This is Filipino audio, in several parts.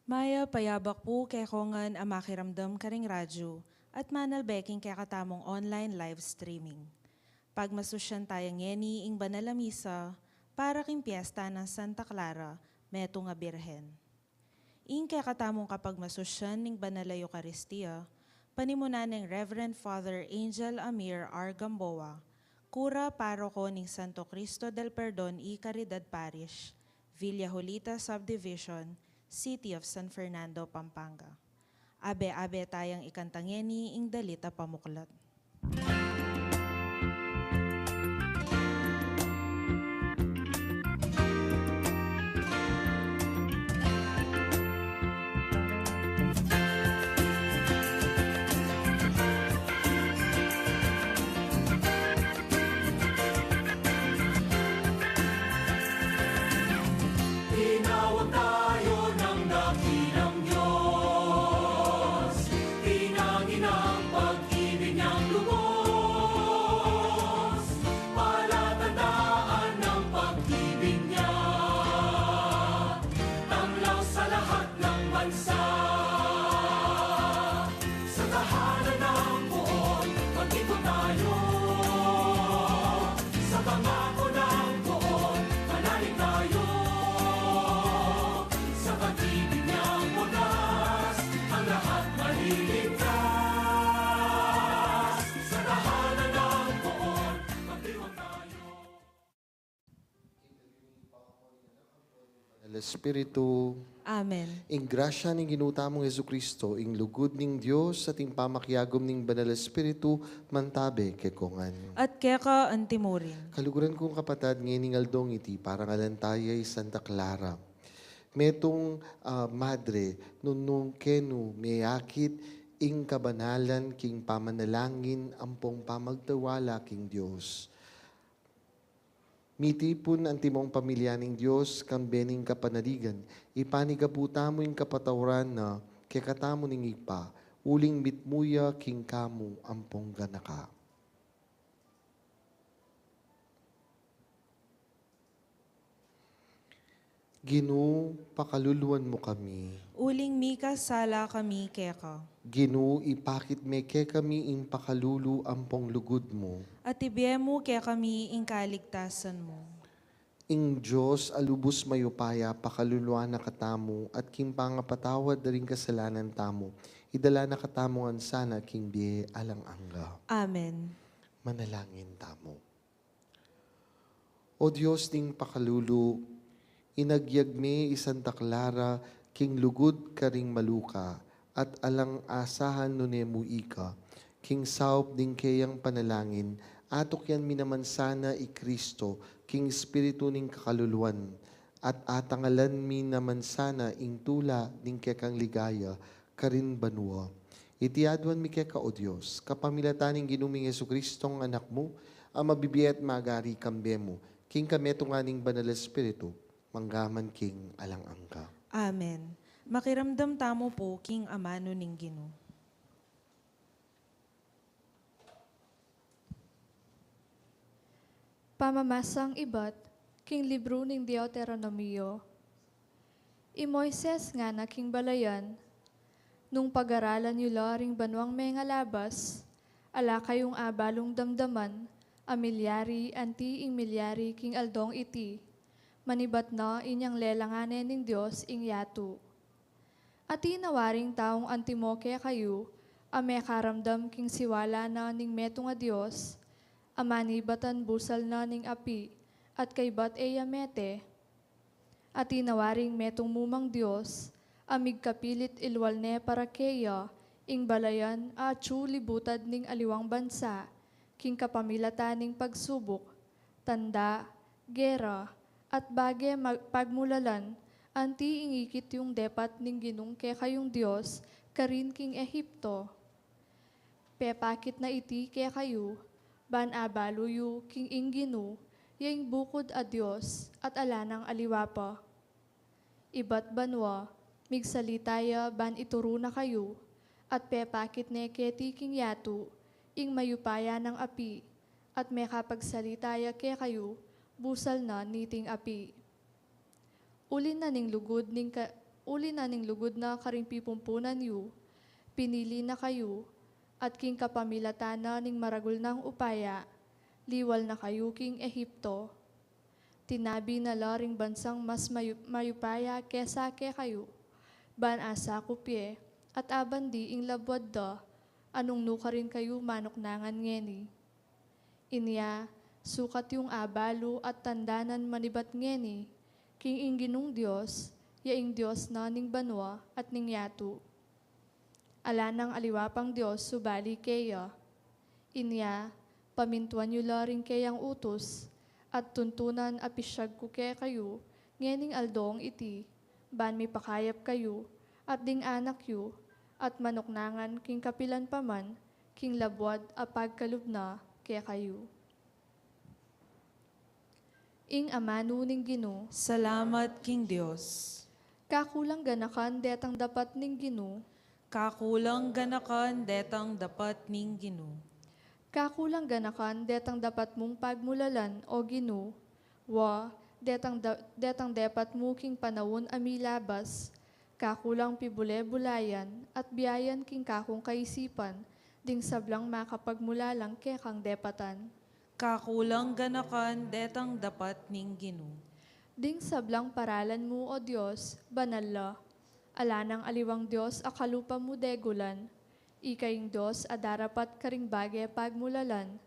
Maya payabak po kay kongan ang makiramdam karing radyo at manalbeking kay katamong online live streaming. Pagmasusyan tayang yeni ing banal a misa para king piyesta ng Santa Clara, meto nga birhen. Ing kay katamong kapag masusyan ning banal a Eucharistia, panimunan ng Reverend Father Angel Amir R. Gamboa, Kura Paroko ning Santo Cristo del Perdon y Caridad Parish, Villa Jolita Subdivision, City of San Fernando, Pampanga. Abe-abe tayang ikantangeni ing dalita pamuklat. Tinawag tayo ng dakilang Diyos, tinangin ang pag-ibig niyang lubos, palatandaan ng pag-ibig niya, tanglaw sa lahat ng bansa. Sa tahanan ng buon, mag-ikot tayo, sa pangako ng buon, manalig tayo. Sa pag-ibig niyang wagas, ang lahat maliligtas. Sa tahanan ng buon, magdiwang tayo. Al Espiritu, Amen. ing grasya ning ginutamong Jesucristo, ing lugod ning Dios at ing pamakyagom ning Banal Espiritu, mantabe kay kongan. At keka antimurin. Kaluguran kong kapatad, ngayon aldong iti, parang alantayay Santa Clara. Metong madre, nung kenu, mayakit, ing kabanalan, king pamanalangin, ampong pamagtawala, king Diyos. Mitipon ang timong pamilya ng Diyos, kambening kapanaligan, ipanigabuta mo yung kapatawaran na, kekatamo ning ipa, uling mitmuya, king kamu, ampong ganaka. Ginoo, pakaluluan mo kami. Uling mika sala kami keka. Ginoo, ipakit me ke kami ing pakalulu ampong lugod mo. At ibiyemo kaya kami ing kaligtasan mo. Ing Diyos, alubos mayupaya, pakaluluan na katamo, at king pangapatawad na rin kasalanan tamo. Idala na katamongan sana, king biye alang angga. Amen. Manalangin tamo. O Diyos ning pakalulu, inagyag me Santa Clara, king lugod karing maluka, at alang asahan nunemu ika, king saup ding kayang panalangin, atok yan minaman sana i Kristo, king espiritu ning kakaluluan, at atangalan mi naman sana ing tula ning kekang ligaya, karin banwa. Itiadwan mi keka o Diyos, kapamilataning ginuming Yesu Kristong anak mo, ang mabibiyat magari kambe mo, king kameto nga ning banal espiritu, manggaman king alang angka. Amen. Makiramdam tamo po king amano ning Ginoo. Pamamasang ibat, king libro ning Deuteronomio. I Moises nga na king balayan, nung pag-aralan yu ring banwang may nga labas, ala kayong abalong damdaman, amilyari anti ing milyari king aldong iti, manibat na inyang lelanganen ning Diyos ing yatu. Ati nawaring taong antimoke kayo, ame karamdam king siwala na ning meto nga Diyos, amanibatan busal na ning api, at kay bat mete. Ati nawaring metong mumang Diyos, amig kapilit ilwal ne para keya, ing balayan atsu libutad ning aliwang bansa, king kapamilata ning pagsubok, tanda, gera, at bage pagmulalan, anti ingikit yung depat ning ginung ke kayong Diyos, karin king Ehipto. Pepakit na iti ke kayo, ban abaluyu king ingginu, yang bukod a Diyos, at alanang aliwapa. Ibat banwa, migsalitaya ban ituro na kayo, at pepakit ne keti king yatu, ing mayupaya ng api, at may kapagsalitaya ke kayo, busal na niting api. Ulin na ning lugod ning uli na ning lugod na karing pipumpunan yu, pinili na kayo, at king kapamilatana ning maragul ng upaya, liwal na kayo king Ehipto. Tinabi na laring bansang mas mayupaya kesa ke kayo, ban asa kupye, at abandi ing labwad da, anong nuka rin kayo manoknangan ngeni. Inya, sukat yung abalo at tandanan manibat ngeni, king ingginong Diyos, yaing Diyos na ning banwa at ning yatu. Ala ng aliwapang Diyos subali keya. Inya, pamintuan yu laring keyang utos, at tuntunan apisyag ko ke kayo, ngening aldong iti, ban mi pakayap kayo, at ding anak yu, at manoknangan king kapilan paman, king labwad apag kalubna ke kayo. Ing amano ning Gino, Salamat king Dios. kakulang ganakan detang dapat ning Gino, Kakulang ganakan detang dapat ning Gino. kakulang ganakan detang dapat mong pagmulalan o Gino, wa detang dapat mo king panawon amilabas, kakulang pibule-bulayan at biyayan king kakong kaisipan, ding sablang makapagmulalang ke kang depatan. Kakulang ganakan detang dapat ning Gino. Ding sablang paralan mo o Diyos, banal la. Ala ng aliwang Diyos akalupa mo degulan. Ikaying Diyos adarapat karing bagay pagmulalan.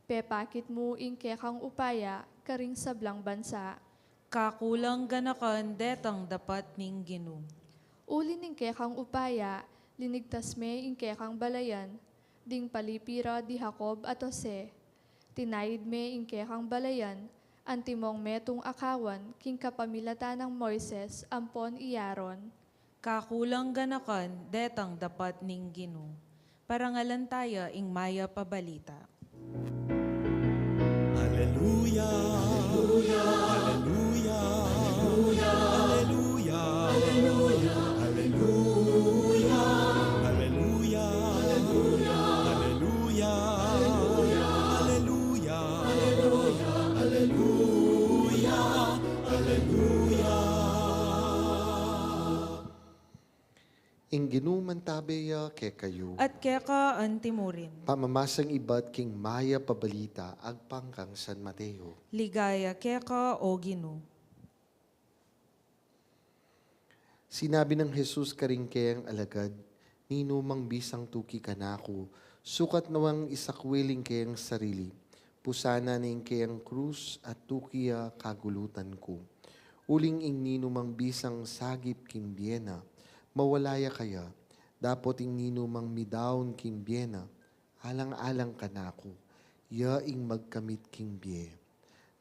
Pepakit mo ing kekang upaya karing sablang bansa. Kakulang ganakan detang dapat ning Gino. Uli ning kekang upaya, linigtas me ing kekang balayan. Ding palipira di Jacob at Jose. Tinayid me ing kekang balayan, antimong metong akawan, king kapamilatan ng Moises, ampon iyaron. Kakulang ganakan detang dapat ning Gino. Parangalan tayo ing maya pabalita. Hallelujah, Hallelujah, Hallelujah, Hallelujah, Hallelujah, Hallelujah, Hallelujah, Hallelujah, Hallelujah, Hallelujah, Hallelujah. Ing ginuman tabeya ke kayo. At keka antimurin. Pamamasang iba't king maya pabalita agpangkang San Mateo. Ligaya keka o Gino. Sinabi ng Jesus karing kayang alagad, ninumang bisang tuki kanako, sukat nawang isakwiling kayang sarili, pusana ning kayang krus at tukiya kagulutan ko. Uling ing ninumang bisang sagip kimbiena, mawalaya kaya, dapot ing ninumang midaon kimbiena, alang-alang kanako, ya ing magkamit kimbie.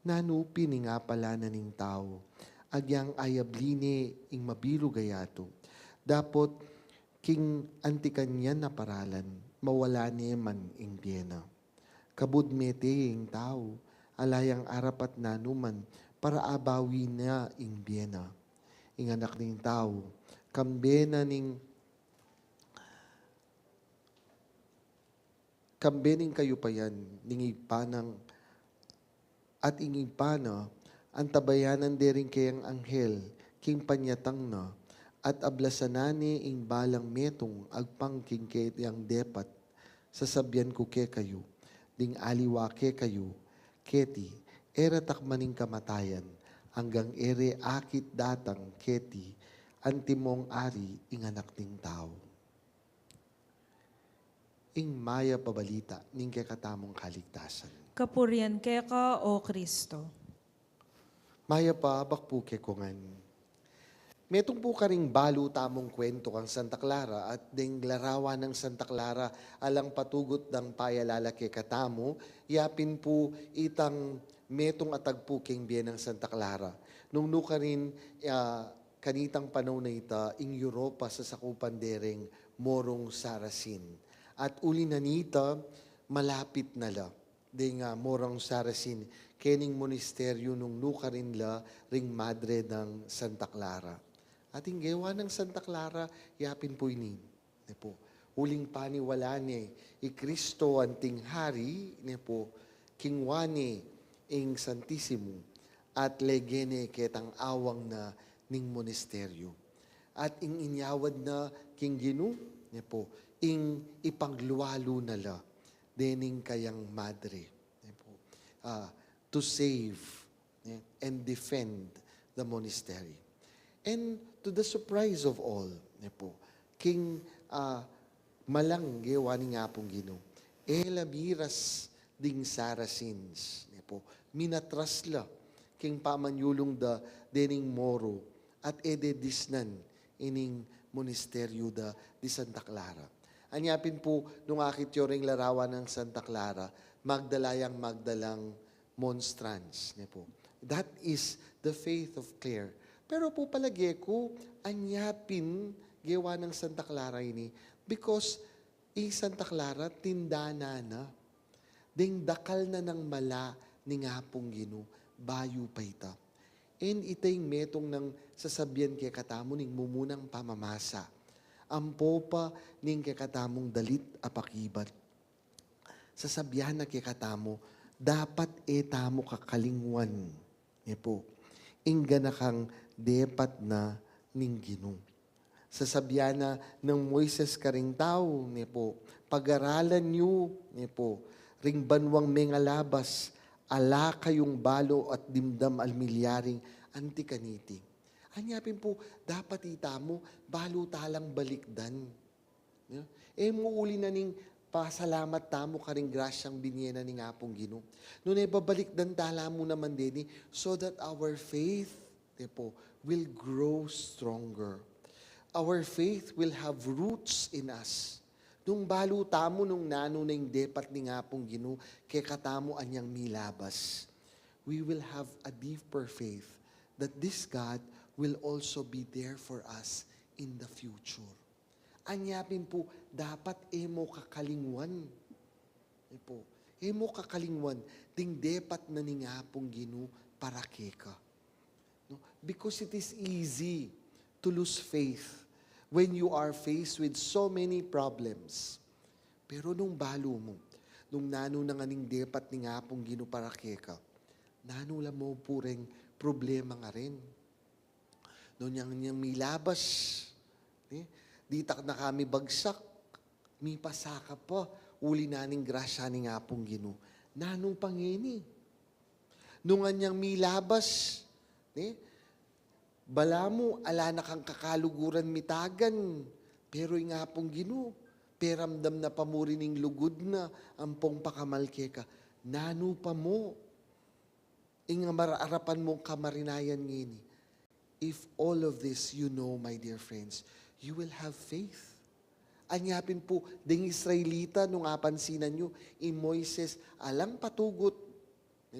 Nanupi ni nga pala na ning tao, agyang ayabline ing mabilo gayato. Dapot king antikanyan na paralan, mawala ni man ing biyena. Kabudmete ing tao, alayang arapat nanuman, para abawi na ing biyena. Ing anak ning tao, kambena kayo pa yan, ning ipanang at ingipana, ang tabayanan dering kayang anghel, king panyatang na, at ablasanani ing balang metong agpang king kayang depat, sasabyan ko ke kayo, ding aliwa ke kayo, keti, era takmaning kamatayan, hanggang ere akit datang keti, antimong ari ing anak ning tao. Ing maya pabalita, ning kekatamong kaligtasan. Kapurian keka o Kristo. Maya pa, bakpu ke kungan. Metong po karing balo tamong kwento kang Santa Clara at ding larawan ng Santa Clara alang patugot ng payalala ke katamo, yapin po itang metong atagpo king biyen ng Santa Clara. Nung nuka rin kanitang panahon na ita, ing Europa sa sakupan dereng Morong Sarasin. At uli na nita, malapit na la. Ding Morong Sarasin, kening monasteryo nung nuka rin la, ring madre ng Santa Clara. Ating gawa ng Santa Clara, yapin po inin. Po, uling paniwala ni Kristo anting hari, po, kingwane ing Santissimo, at legene ketang awang na ning monasteryo. at ing inyawad na king ginu, ne po, ing ipangluwalo nala, dening kayang madre, ne po, to save and defend the monastery. And to the surprise of all, ne po, king malang gewani nga pong gino, elamiras ding Saracens, ne po, minatrasla, king pamanyulong da dening Moro, at ededisnan ining monasteryo da di Santa Clara. Anyapin po, nung akit yoring larawan ng Santa Clara, magdalang monstrance. Ne po. That is the faith of Clare. Pero po palagi ko, anyapin gawa ng Santa Clara ini because Santa Clara tindana na. Ding dakal na ng mala ni nga pong gino, bayo pa ita. And itay metong ng sasabyan kay katamo ning mumunang pamamasa. Ampo pa ning kay katamong dalit apakibat. Sasabyan na kay katamo, dapat etamo kakalingwan. E po, ingga na kang depat na ning ginong. Sasabyan na ng Moises karing tao, ne po, pag-aralan niyo, ne po, ring banwang mengalabas, ala kayong balo at dimdam almilyaring antikaniti. Anyapin po, dapat itamo, balo talang balikdan. Muuli na ning pasalamat tamo karing grasyang binyena ni nga pong Ginoo. Noon babalikdan tala mo naman din so that our faith po, will grow stronger. Our faith will have roots in us. Nung balo tamo nung nano na yung depat ni nga pong Ginoo, kay katamo anyang milabas. We will have a deeper faith that this God will also be there for us in the future. Anyapin po, dapat emo kakalingwan. Po, emo kakalingwan, ting depat na ni nga pong Ginoo para keka. No? Because it is easy to lose faith when you are faced with so many problems. Pero nung balo mo, nung nano na nga ning depat ni nga pong Ginoo para keka, nano lang mo pureng problema nga rin. Nung niyang milabas, di tak na kami bagsak, mi pasaka pa, uli naning grasya ni nga pong Ginoo. Nanong pangini. Nung anyang milabas, bala mo, ala na kang kakaluguran mitagan, pero nga pong Ginoo, peramdam na pamurining lugod na, ampong pakamalke ka, nano pa mo, inga maraarapan mong kamarinayan ngini. If all of this you know, my dear friends, you will have faith. Anyapin po, ding Israelita, nung apansinan nyo, Moises, alang patugot,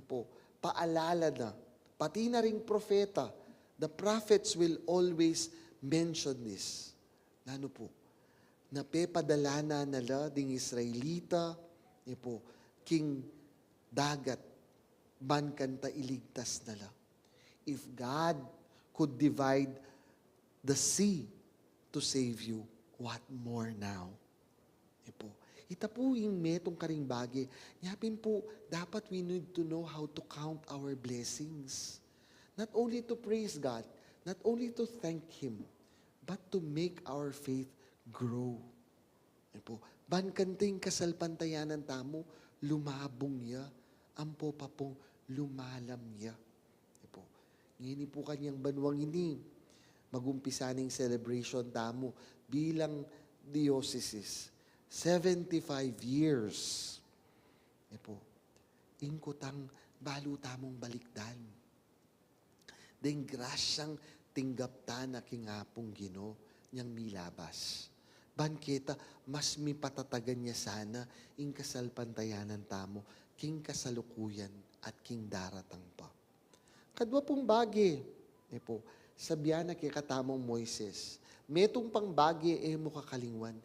po, paalala na, pati na ring propeta, the prophets will always mention this. Ano po? Napepadala na nala ding Israelita, po, king dagat, man kanta iligtas nala. If God could divide the sea to save you, what more now? Po, ita po yung metong karing bagay. Yapin po, dapat we need to know how to count our blessings. Not only to praise God, not only to thank Him, but to make our faith grow. Po, bankanting kasalpantayanan tamo, lumabong niya, ampo pa pong lumalam niya. Po, ngini po kanyang banwang ini, magumpisaning celebration tamo bilang diocese. 75 years. Po, ingkutang balo tamong balikdan. Deng grasyang tinggapta na kingapong Ginoo niyang milabas. Banketa, mas mipatatagan niya sana ing kasalpantayanan tamo, king kasalukuyan at king daratang pa. Kadwa pong bagi, po, sabihan na kay katamong Moises, metong pang bagi mo kakalingwan,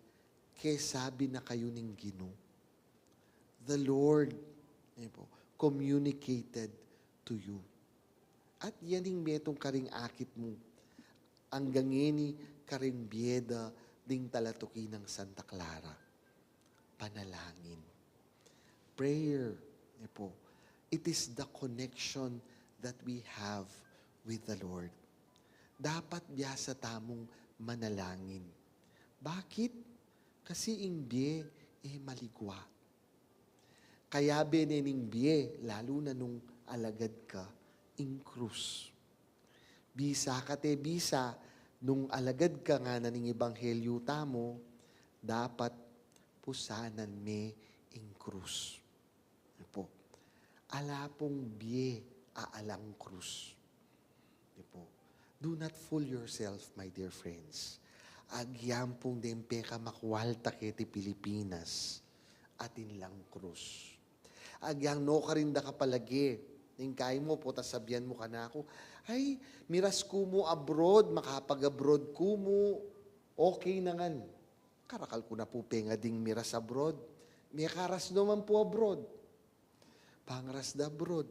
kay sabi na kayo ning Ginoo. The Lord, po, communicated to you. At yaning metong karing akit mo, ang gangeni karing bieda ding talatuki ng Santa Clara. Panalangin. Prayer, po, it is the connection that we have with the Lord. Dapat biyasa tamong manalangin. Bakit? Kasi ingbiye, maligwa. Kaya benening biye, lalo na nung alagad ka, ing krus. Bisa ka te bisa, nung alagad ka nga na ning ebanghelyo tamo, dapat pusanan me ing krus. Ano po? Alapong biye, aalang krus. Ano po? Do not fool yourself, my dear friends. Agyampong dempe ka makwalta kiti Pilipinas, atin lang krus. Agyang no ka rin da ka palagi. Ningkay mo po, tas sabihan mo ka na ako, ay, miras ko mo abroad, makapag-abroad ko mo, okay na ngan. Karakal ko na po penga ding miras abroad. May karas naman po abroad. Pangras da abroad.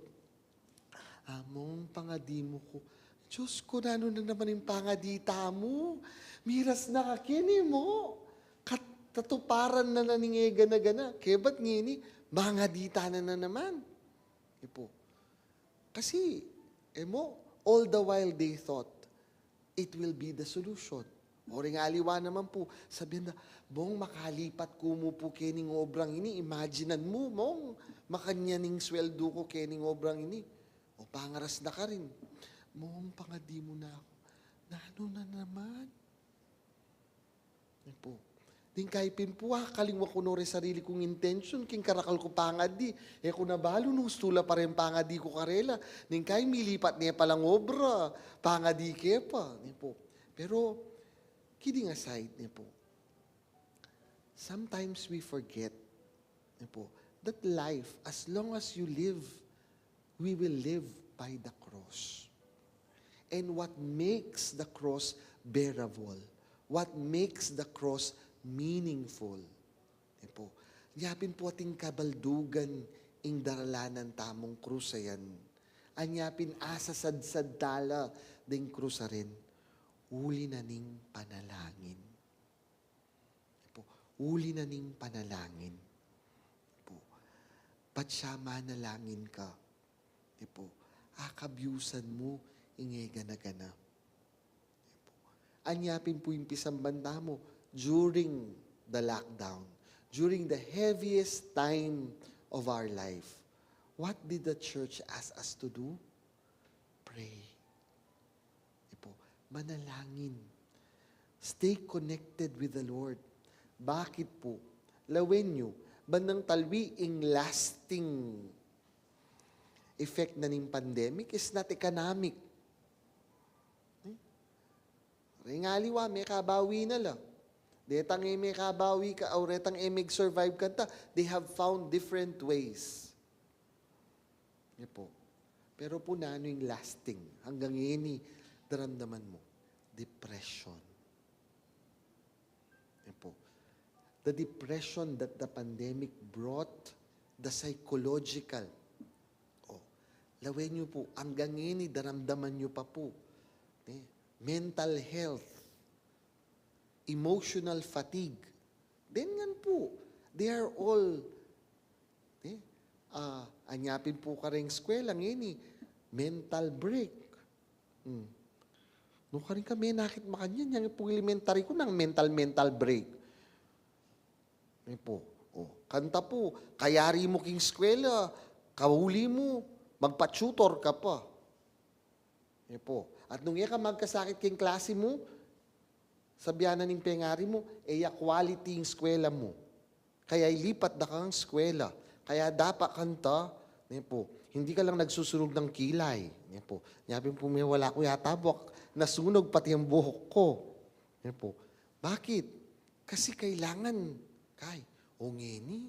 Among pangadi mo ko, Diyos ko, na naman yung pangadita mo. Miras na kakini mo. Katatuparan na naningega na gana. Kaya ba't ngini, mangadita na naman. Ipo. Kasi, all the while they thought, it will be the solution. O ring aliwa naman po, sabihin na, Bong, makalipat ko mo po kening obrang ini, imaginan mo, Bong, makanyaning sweldo ko kening obrang ini. O pangaras na ka rin. Mong pangadi mo na ako. Nano na naman? Yan po. Ding kaipin po kalingwa ko no sarili kong intention, king karakal ko pangadi. Kung nabalo nung stula pa rin pangadi ko karela. Ding kay milipat niya palang obra. Pangadi ke pa. Yan po. Pero, kidding aside, yan po. Sometimes we forget, yan po, that life, as long as you live, we will live by the cross. And what makes the cross bearable, what makes the cross meaningful, yan po, nyapin po ating kabaldugan ing daralanan tamong krus ayan. Anyapin asasadsad tala ding krus rin, uli na ning panalangin. Yan po, uli na ning panalangin. Yan po, ba't siya manalangin ka? Yan po, akabyusan mo, ingega na gana. Anyapin po yung pisambanda mo during the lockdown, during the heaviest time of our life. What did the church ask us to do? Pray. Po, manalangin. Stay connected with the Lord. Bakit po? Lawen nyo, bandang talwi ing lasting effect na ning pandemic is not economic. Ringaliwa, may kabawi na lang. Detang may kabawi ka, o retang may survive ka ta, they have found different ways. Yan po. Pero po na ano yung lasting? Hanggang ngayon, daramdaman mo. Depression. Yan po. The depression that the pandemic brought, the psychological. Lawin niyo po, hanggang ngayon, daramdaman niyo pa po. Mental health, emotional fatigue. Then yan po, they are all, anyapin po ka rin eskwela ngayon mental break. No ka rin kami, nakit makanyan, yan po elementary ko ng mental break. Yan po, kanta po, kayari mo king eskwela, kahuli mo, magpa-tutor ka pa. Yan po. At nung iya ka magkasakit king klase mo, sabihanan ng pengari mo, quality yung eskwela mo. Kaya ilipat na kang eskwela. Kaya dapat kanta, yan po, hindi ka lang nagsusunog ng kilay. Yan po. Yabi po may wala ko yata buwak, nasunog pati ang buhok ko. Yan po. Bakit? Kasi kailangan, o ngeni,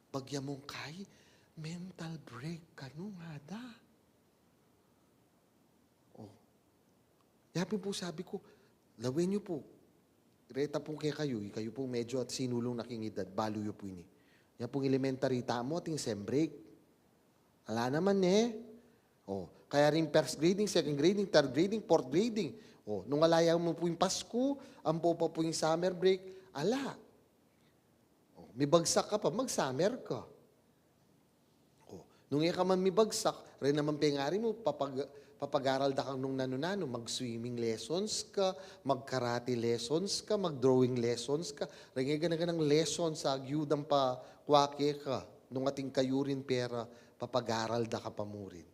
bagya mong mental break ka nung hada. Yapi po sabi ko, lawin niyo po. Reta po kayo po medyo at sinulong nakingidad, balo yun po ini. Yan pong elementary tamo, ating sem break. Ala naman kaya rin first grading, second grading, third grading, fourth grading. Nung alaya mo po yung Pasko, ampo pa po yung summer break, ala. May bagsak ka pa, mag-summer ka. Nung ka man mibagsak, rin naman pengari mo, papag-aral da kang nung nano-nano, mag-swimming lessons ka, mag-karate lessons ka, mag-drawing lessons ka, rin ganang lessons sa agyudang pa kwake ka, nung ating kayurin pera, papag-aral da ka pa mo rin.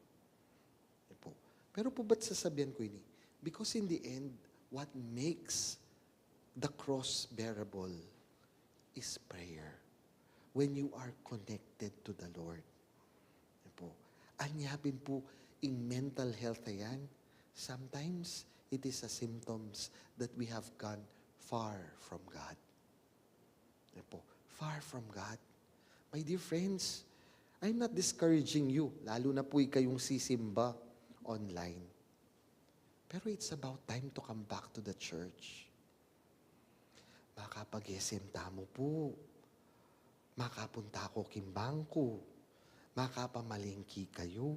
Po. Pero po ba't sasabihan ko ini? Because in the end, what makes the cross bearable is prayer. When you are connected to the Lord. Po. Anyapin po, in mental health yan, sometimes it is a symptoms that we have gone far from God. Po. Far from God. My dear friends, I'm not discouraging you, lalo na po kayong sisimba online. Pero it's about time to come back to the church. Makapag-SM mo po. Makapunta ko kimbangko. Makapamalingki kayo.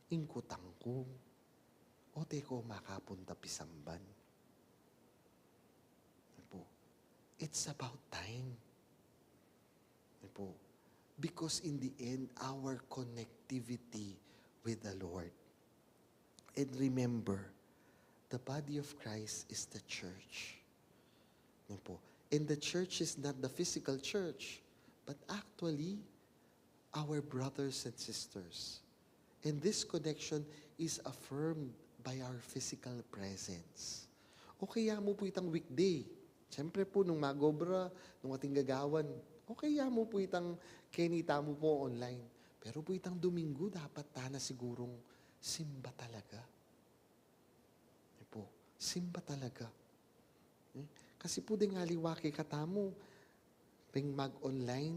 Ingkutang ko. Ote ko makapunta pisamban. Po. It's about time. Po. Because in the end, our connectivity with the Lord. And remember, the body of Christ is the church. Po. And the church is not the physical church, but actually our brothers and sisters. And this connection is affirmed by our physical presence. O kaya mo po itang weekday. Siyempre po, nung magobra, nung ating gagawan, o kaya mo po itang kenita mo po online. Pero po itang Domingo, dapat tana sigurong simba talaga. Po, simba talaga. Kasi po din nga liwaki katamo, ping mag-online,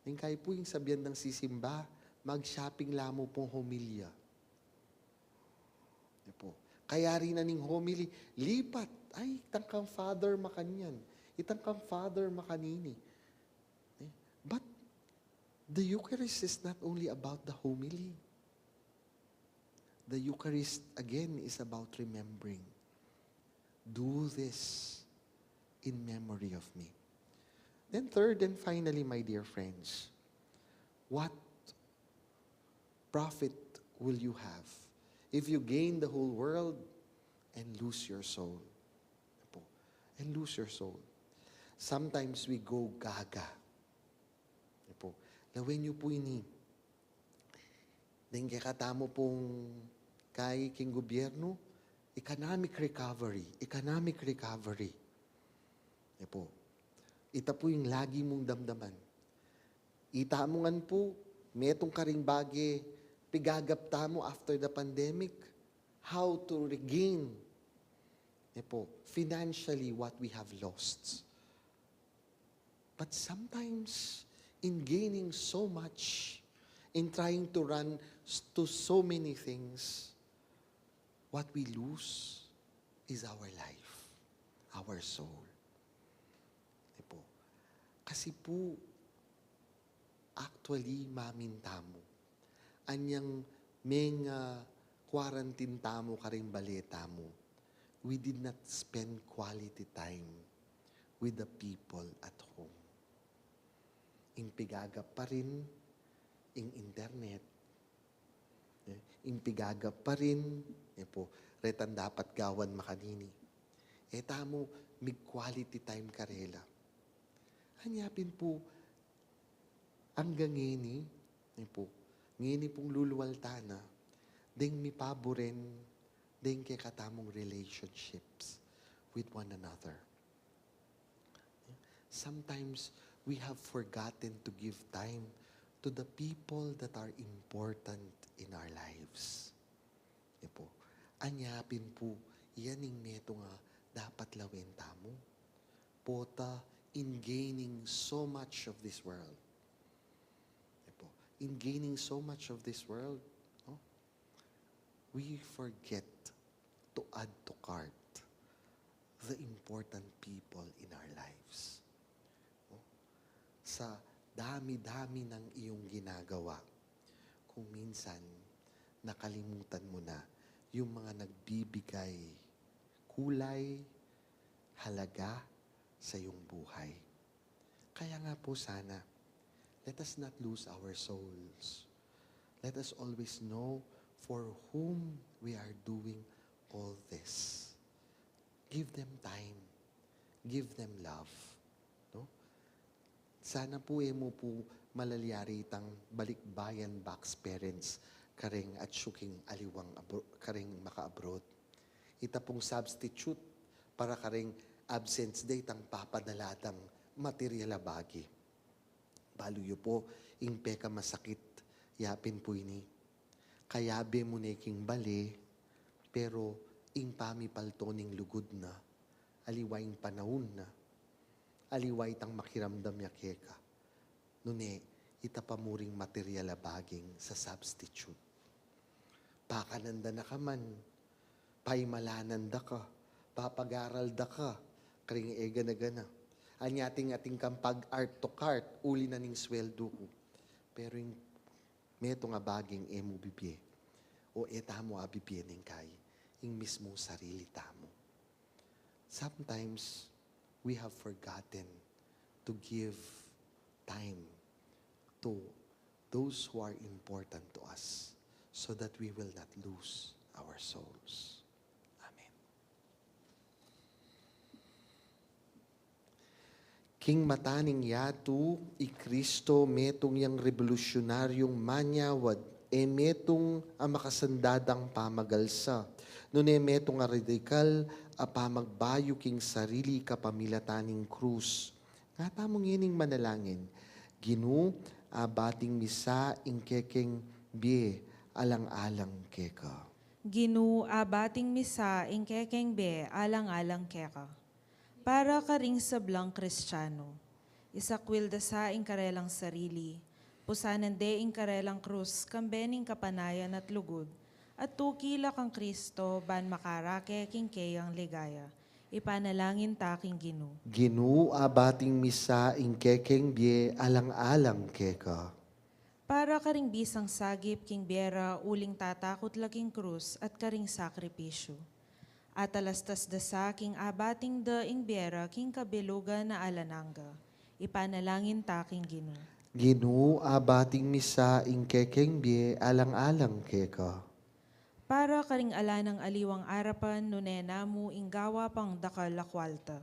yung kayo po yung sabihan ng sisimba, mag-shopping lamo pong homilya. Po. Kaya rin na ning homily, lipat, ay, itang kang father makanyan, itang kang father makanini. But the Eucharist is not only about the homily. The Eucharist, again, is about remembering. Do this in memory of me. Then third and finally, my dear friends, what profit will you have if you gain the whole world and lose your soul? And lose your soul. Sometimes we go gaga. Lawin niyo po ini. Dahil katamo pong kay king gobyerno, economic recovery. Ita po yung lagi mong damdaman. Ita mo ngan po, metong karing bagi, pigagapta mo after the pandemic, how to regain financially what we have lost. But sometimes, in gaining so much, in trying to run to so many things, what we lose is our life, our soul. Kasi po, actually, maminta mo. Anyang mga quarantine tamo karing baleta mo, we did not spend quality time with the people at home. Impigagap pa rin ing internet. Impigagap pa rin, retan dapat gawan makanini. Tamo, mig quality time karela. Hanyapin po, hanggang ngini pong luluwaltana, ding mipaboren, ding kay katamong relationships with one another. Sometimes, we have forgotten to give time to the people that are important in our lives. Anyapin po, yaning neto nga dapat lawin tamo. Pota, in gaining so much of this world. In gaining so much of this world, we forget to add to cart the important people in our lives. Sa dami-dami ng iyong ginagawa, kung minsan nakalimutan mo na yung mga nagbibigay kulay, halaga sa iyong buhay. Kaya nga po sana, let us not lose our souls. Let us always know for whom we are doing all this. Give them time. Give them love. No? Sana po mo po malalyari itang balikbayan box parents karing at syuking aliwang karing maka-abroad. Ita pong substitute para karing absence day tang papadalatang material bagi. Baluyo po, ing peka masakit, yapin po ini. Kayabe mo neking bali, pero ing pamipaltoning lugod na, aliway panahon na, aliway tang makiramdam yakeka. Nune, itapamuring material baging sa substitute. Pakananda na ka man, paimalananda ka, papag-aral da ka, karing ega na gana. Anyating-ating kang pag-art to cart, uli na ning sweldo ko. Pero yung meto nga baging emo bibye, o eta mo abibye ning kay, yung mismo sarili tamo. Sometimes, we have forgotten to give time to those who are important to us so that we will not lose our souls. Amen. King mataning yatu, i Kristo metong yang revolusyonaryong manyawad, metong ang makasandadang pamagalsa. Nune metong nga radikal, pamagbayo king sarili kapamilataning krus. Nga tamong yining manalangin, Ginu, bating misa ingkekeng bie, alang-alang keka. Ginu, abating misa, ingkekeng be, alang-alang keka. Para ka ring sablang Kristiyano, isakwilda sa ingkarelang sarili, pusanan de ingkarelang krus, kambening kapanayan at lugod, at tukila kang Kristo, ban makarake king keyang ligaya. Ipanalangin taking Ginu. Ginu, abating misa ingkekeng bie, alang-alang keka. Para karing bisang sagip king biyera, uling tatakot laging krus at karing sakripisyo. At alastas da sa king abating da ing biyera king kabiluga na alananga. Ipanalangin taking Ginu. Ginu, abating misa ingkekeng bie, alang-alang keka. Para karing ala ng aliwang arapan, nunena mo inggawa pang dakalakwalta.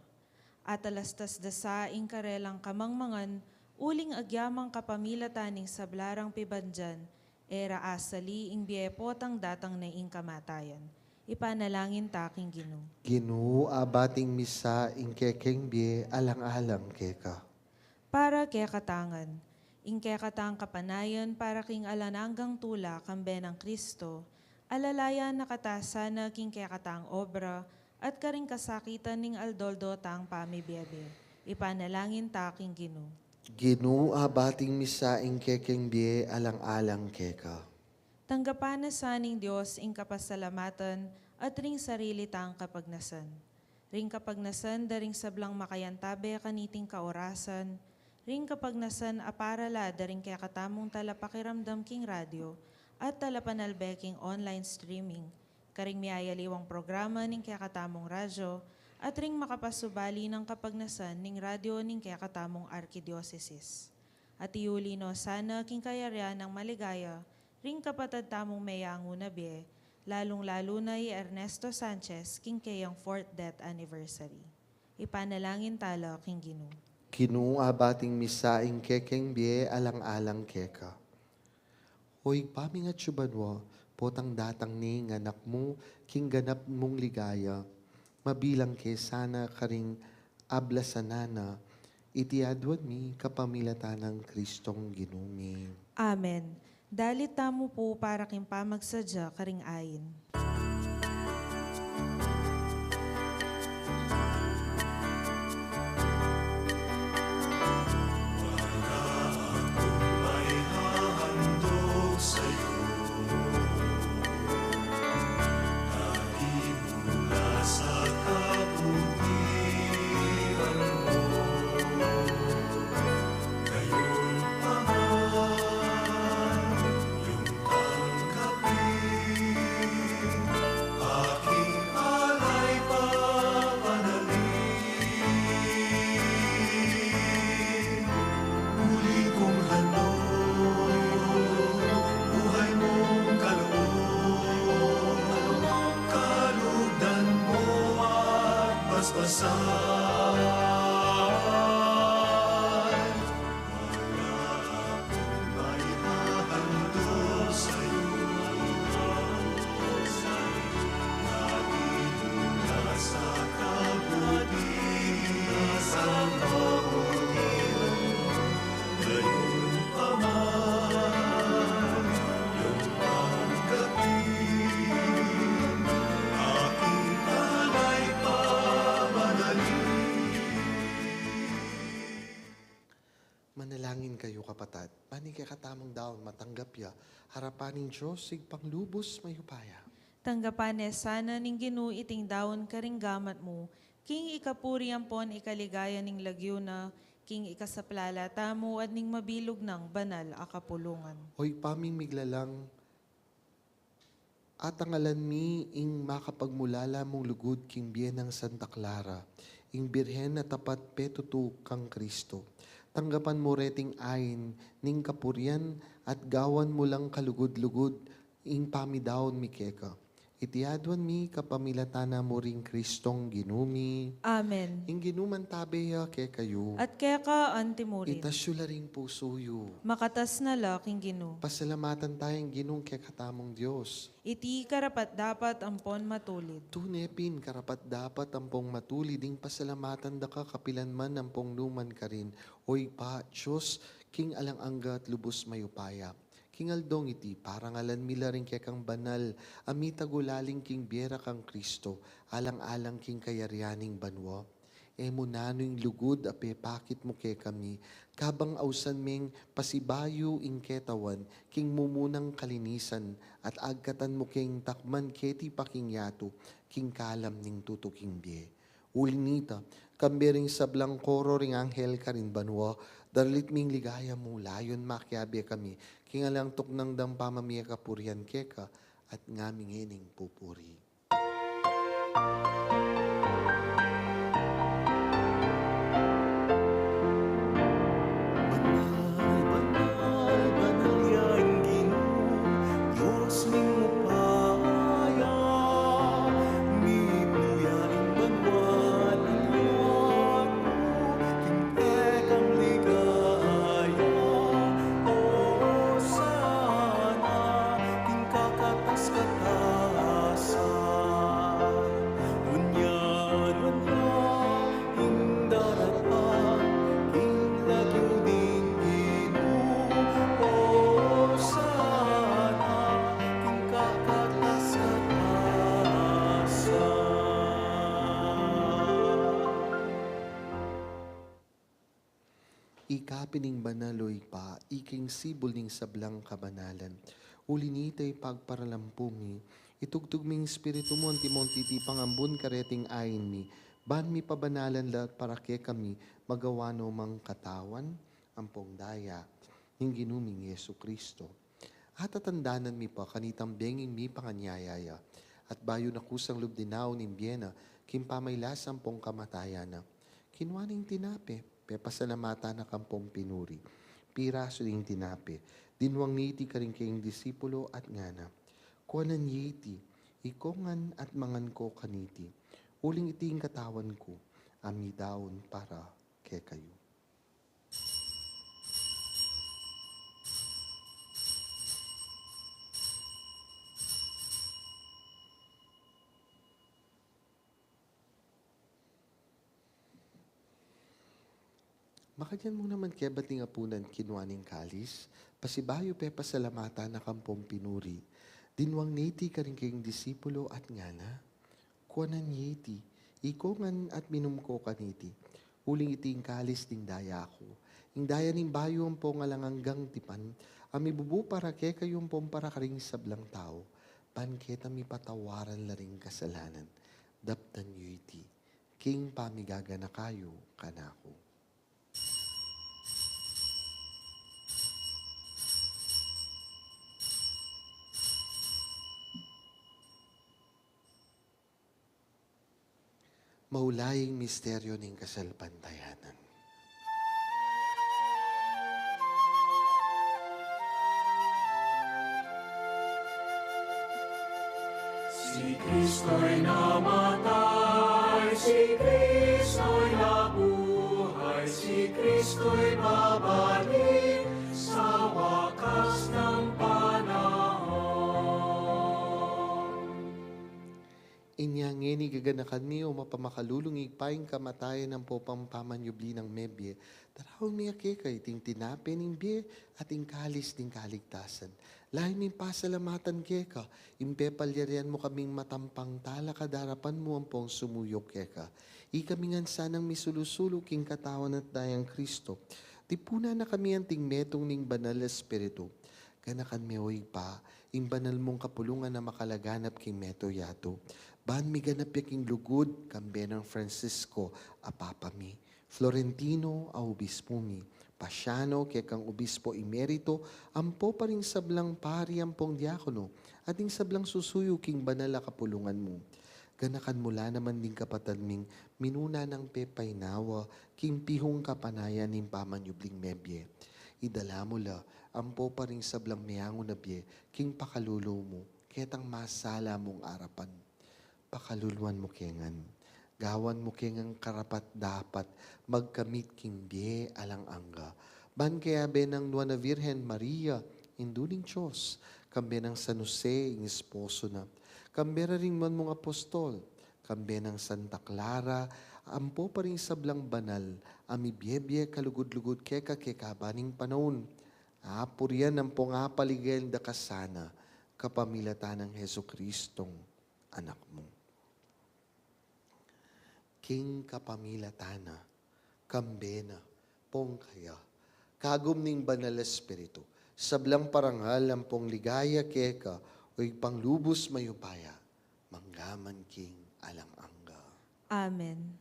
At alastas da sa ing karelang kamangmangan, uling agyamang kapamilataning sablarang pibandyan, era asali ing biepotang datang na ing kamatayan. Ipanalangin taking Ginu. Ginu, abating misa ingkekeng bie, alang-alang keka. Para kaya katangan, ing kaya katang kapanayan para king alananggang tula kambe ng Kristo, alalaya nakatasa na king kaya katang obra at karing kasakitan ning aldoldo tang pamibiyebe. Ipanalangin taking Ginu. Ginu, abating misa ingkekeng bie, alang-alang keka. Tanggapan na saning Diyos ing kapasalamatan at ring sarili tang kapagnasan. Ring kapagnasan daring sablang makayantabe kaniting kaorasan, ring kapagnasan aparala daring kaya katamong talapakiramdam king radyo, at talapanalbeking online streaming, karing miyayaliwang programa ning kaya katamong radyo, at ring makapasubali ng kapagnasan ning radyo ning kaya katamong arkidiocesis. At iuli no sana king kayarya ng maligaya, ring kapatad tamong mayango na bie, lalong-lalo na i Ernesto Sanchez king kayang 4th death anniversary. Ipanalangin tala king Ginu. Ginu, abating misa ingkekeng bie, alang-alang keka. Hoy, pami nga tsubanwa, potang datang ni anak mo, king ganap mong ligaya, mabilang ke sana karing ablasanana, itiadwan mi kapamilatan ng Kristong Ginumi. Amen. Dalit tamo po para king pamagsadya karing ayin. May hahandog sa'yo. Mula sa kabutihan mo, ngayon pa man iyong tanggapin. Manalangin kayo kapatid. Paning kay katamang daon matanggap ya. Harapaning Diyos, sigpang lubos mayupaya. Tanggapan sana ning Ginoo iting daon karing gamat mo, king ikapuri ampon ikaligaya ning lagyo na, king ikasaplalata mo at ning mabilog ng banal a kapulungan. Hoy paming miglalang, at ang alan mi ing makapagmulala mong lugod king biyen ng Santa Clara, ing birhen na tapat petutu kang Kristo. Tanggapan mo reting ain, ning kapurian at gawan mo lang kalugod-lugod, ing pamidaon mi keka. Itiadwan mi kapamilatana mo ring Kristong ginumi. Amen. Ing ginuman tabeya ke kayo. At kaya ka antimurin, Itasyo ring pusoyo. makatas na laking Ginoo. Pasalamatan tayong ginong ke katamong Diyos. Iti karapat dapat ampon matulid. Tunepin karapat dapat ampong matuli ding pasalamatan da ka kapilan man ampong numan ka rin. Oy pa, Diyos, king alang angga at lubos mayupaya. King aldong iti, parang alan mila rin kaya kang banal, amita gulaling king biera kang Kristo, alang-alang king kayaryaning banwa. Emo nano'y lugod ape pakit mo kay kami, kabang ausan ming pasibayo ing ketawan, king mumunang kalinisan, at agkatan mo king takman keti paking yato, king kalam ning tutuking bie. Ulinita, kambering sablang koro ring anghel ka rin banwa, darlit ming ligaya mo, layon makyabe kami, king alang tuknang dampamamiya kapurian keka, at ngaming ining pupuri. Ikapining banaloy pa, iking sibol ning sablang kabanalan. Ulinitay pagparalampumi, itugtugming spiritu mo antimonti ti pangambun kareting ayin mi, ban mi pabanalan lahat para ke kami, magawano mang katawan, ampong daya, ning ginuming Yesu Kristo. At atandanan mi pa kanitang benging mi panganyayaya, at bayo na kusang lubdinaw ning Biena, kimpamaylasang pong kamatayana. Kinwaning tinape, pepasalamata na kampong pinuri. Piraso ding tinape, dinwang niti ka rin kayong disipulo at ngana. Kuanan yiti, ikongan at mangan ko kaniti. Uling iting katawan ko, ami daon para kay kayo. Makadyan mo naman kaya ba't nga punan kinuaning kalis? Pasibayo pe pasalamata na kampong pinuri. Dinwang niti ka rin kayong disipulo at ngana. Kuanan yiti, ikongan at minum ko kaniti. Uling iting kalis ding daya ko. Ing daya ning bayo ang pong alanganggang tipan, ami bubu para ke kayong pong para karing sablang tao. Panketa mi patawaran la ring kasalanan. Daptan yiti, king pamigaga na kayo kanako. Maulaying misteryo ng kasalpantayanan. Si Kristo'y namatay si Kristo'y nabuhay, si Kristo'y babalik sa wakas ng panahon. Inyangeni gaganakan niyo mapamakalulungig paing kamatayan ng popang pamanyubli ng mebye. Tarawang niya kay ting tinapin ng bie at ting kalis ting kaligtasan. Lahin min pasalamatan keka, impe palyarian mo kaming matampang tala kadarapan mo ang pong sumuyok keka. Ikamingan sanang misulusulo king katawan at dayang Kristo. Tipuna na kami ang ting metong ning banal espiritu. Ganakan meoy pa, ing banal mong kapulungan na makalaganap king meto yato. Ban mi ganap yaking lugod, kambe ng Francisco, apapami. Florentino, a obispo mi. Pasiano, kaya kang obispo emerito, ampo pa rin sablang pari ampong diakono, ating sablang susuyo king banal a kapulungan mo. Ganakan mula naman din kapatad ming minuna ng pepay nawa, king pihong kapanayan ng pamanyubling mebye. Idala mo la, ampo pa rin sablang miyango na bye, king pakalulo mo, ketang masala mong arapan. Pakaluluan mo kengan. Gawan mo kengang karapat dapat magkamit king bye alang angga. Ban kaya benang Nuana Virgen Maria, induling Diyos, kambe ng San Jose, ing esposo na. Kambe rin man mong apostol, kambe ng Santa Clara, ampo pa rin sablang banal, ami biyebye kalugod-lugod keka kekabaning panahon. Apurian ang pong apaligel da kasana, kapamilatan ng Heso Kristong anak mo. King kapamilatana, kambena, pong kaya, kagum ning banal espiritu, sablang parangal ang pong ligaya keka, o'y panglubos mayupaya, manggaman king alang angga. Amen.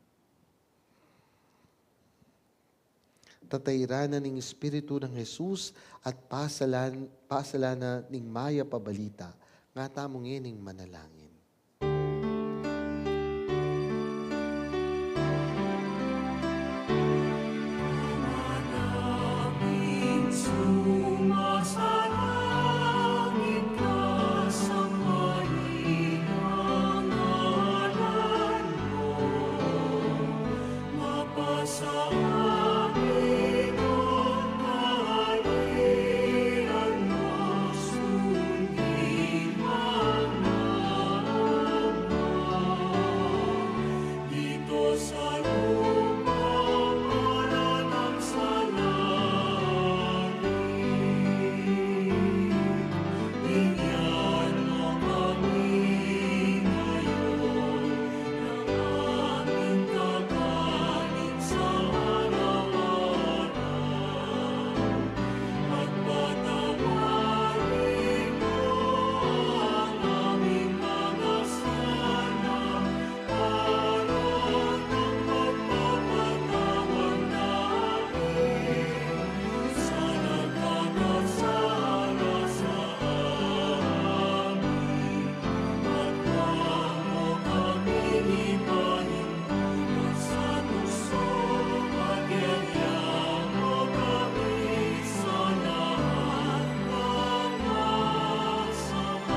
Tatayranan ning espiritu ng Jesus at pasalana ning maya pabalita, nga tamong ining manalangin. Manaming sumasalangit ka sa mahinang ngalan mo, mapasa amin ang kaharian mo, sundin ang naam mo. Dito sa lupa para ng sa langit, bigyan mo kami ngayon ng aming kakanin sa araw-araw, at patawarin mo ang aming mga sala, aron ng pagpapatawad namin sa nagkakasala sa amin. At huwag mo kaming ipahimulan sa gusto, at yanyan mo kami sa lahat ng masama.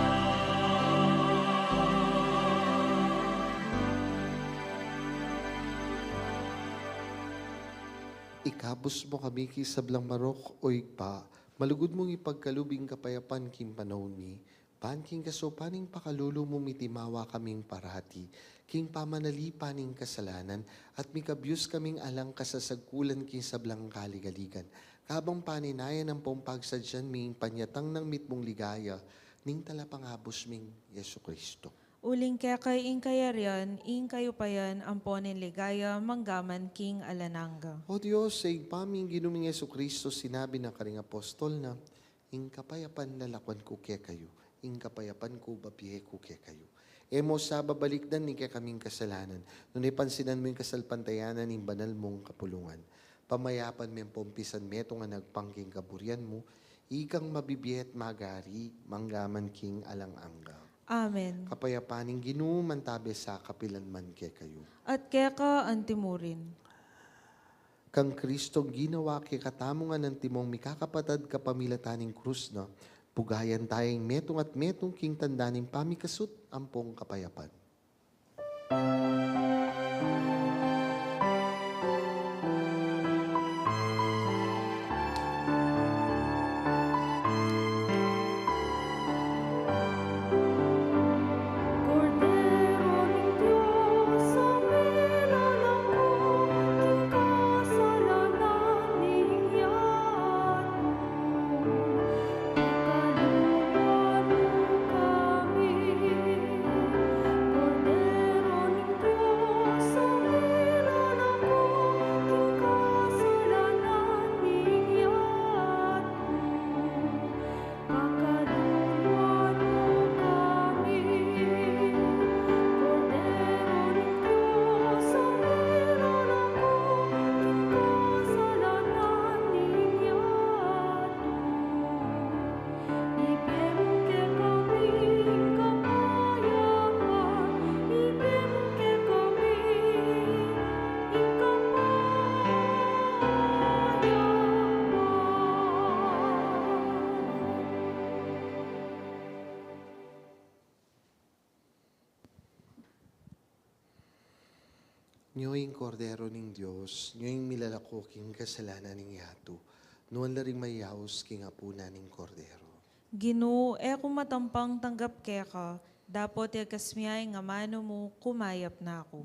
Ikabos mo kami kisablang marok o ikpa, malugod mong ipagkalubing kapayapan king panahon mi, pan king kasopaning pakalulo mo mitimawa kaming parati, king pamanalipaning kasalanan, at mikabyus kaming alang kasasagkulan king sablang kaligaligan. Kabang paninayan ng pompagsadyan ming panyatang ng mitmong ligaya, ning talapangabos ming Yesu Kristo. Uling kaya kay ing kayarian, ing kayo payan, amponin ligaya, manggaman king alananga. O Diyos, sa igpaming ginuming Yesu Kristo, sinabi ng karing apostol na, ing kapayapan lalakwan ko kaya kayo, ing kapayapan ko babihe ko kaya kayo. Emo sa babalikdan ni kaya kaming kasalanan, nung ipansinan mo yung kasalpantayanan ng banal mong kapulungan. Pamayapan mo yung pompisan meto nga nagpangking kaburian mo, ikang mabibihet magari, manggaman king alang angga. Amen. Kapayapaning ginuman tabi sa kapilan man kaya kayo. At kaya ka antimurin. Kang Kristong ginawa kay katamungan ng timong mikakapatad kapamilataning krus na, pugayan tayong metong at metong king tandaning pamikasut ampong kapayapan. Nyo'y kordero ning Diyos, nyo'y milalako king kasalanan ning yato. Nuan laring mayaos king apuna ning kordero. Ginoo, kung matampang tanggap keka, dapot kasmiyay nga mano mo, kumayap na ako.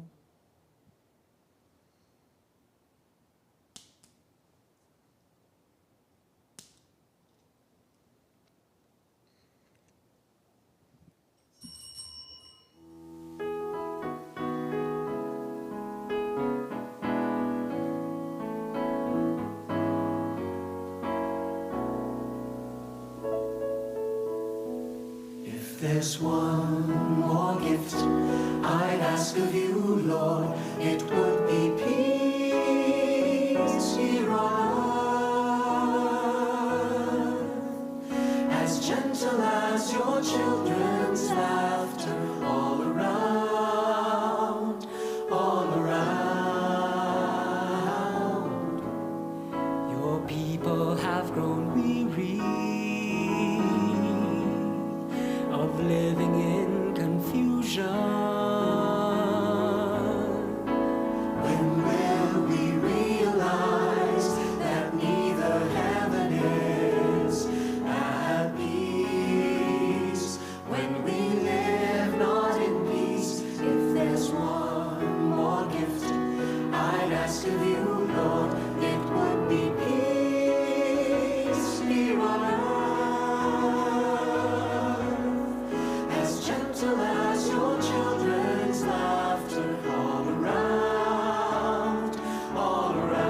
If there's one more gift I'd ask of you, Lord, it would be peace here on earth, as gentle as your children's laughter all around, all around. Your people have grown weary of living in confusion. When will we realize that neither heaven is at peace? When we live not in peace, if there's one more gift I'd ask of you, Lord, it would be peace here on earth, as gentle as your children's laughter all around, all around.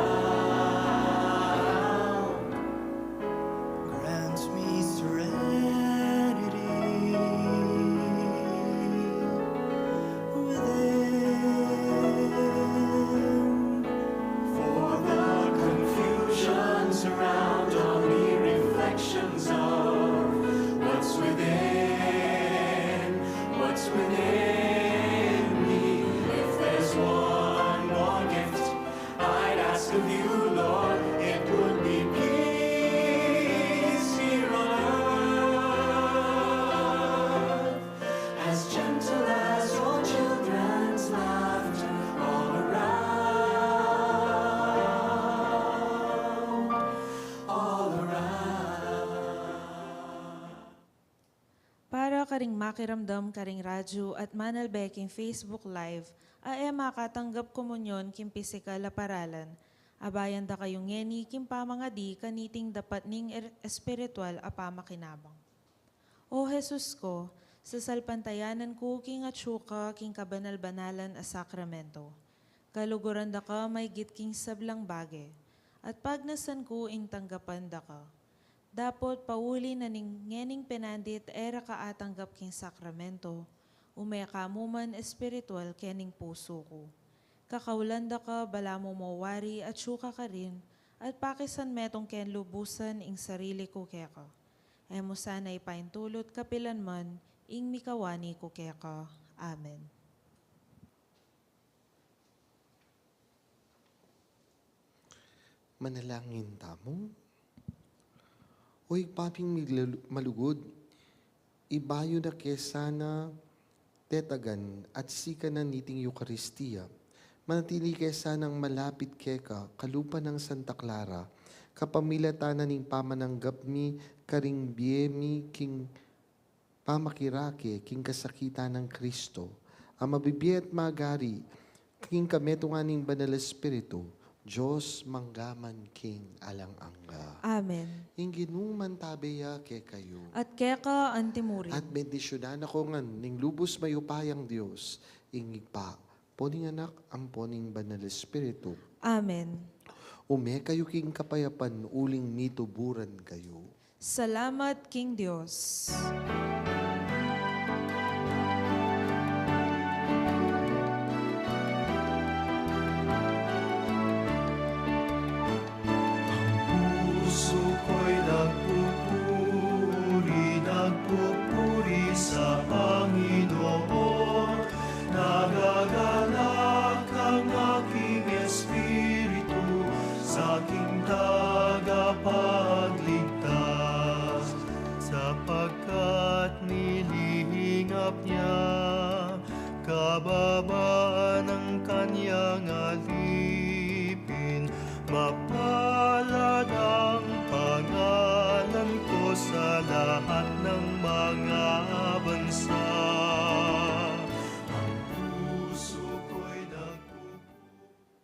Grant me serenity within, for the confusions around are mere reflections of what's within, what's within me. If there's one more gift I'd ask of you, Lord, it would be peace here on earth, as gentle as your children's laughter all around, all around. Para karing makiramdam karing radyo at manalbeking Facebook Live, ay makatanggap komunyon kim pisikal a paralan. Abayan da kayong ngeni kim pamangadi kaniting dapat ning espiritual a pamakinabang. O Jesus ko, sa salpantayanan ko king atsuka king kabanal-banalan a sakramento. Kaluguran da ka may gitking sablang bage, at pagnasan ko ing tanggapan da ka. Dapot pauli na ning ngening penandit era ka atanggap king sakramento, umeka mo man espiritual kening puso ko. Kakaulanda ka bala mo mawari at syuka ka rin, at pakisan metong ken lubusan ing sarili ko keka. Emo sana ipaintulot kapilan man, ing mikawani ko keka. Amen. Manalangin tamo. Uy, paping malugod, ibayo na kesana tetagan at sika na niting Eucharistia. Manatili kesanang malapit keka, kalupa ng Santa Clara, kapamilatanan ning pamananggap mi, karing biyemi, king pamakirake, king kasakita ng Kristo. Ang mabibiya at magari, king kametunganing banal espiritu, Diyos manggaman king alang-angga. Amen. Inginung mantabeya ke kayo. At keka antimuri. At bendisyonan ako ngan, ning lubos mayupayang Diyos, ingigpa, poning anak, ang poning banal espiritu. Amen. Ume kayo king kapayapan, uling mituburan kayo. Salamat King Diyos. Puso ko'y nagpupuri sa Panginoon. Nagagalak ang aking espiritu sa aking tagapagligtas, sapagkat bababa ng kanyang alipin, mapalad ang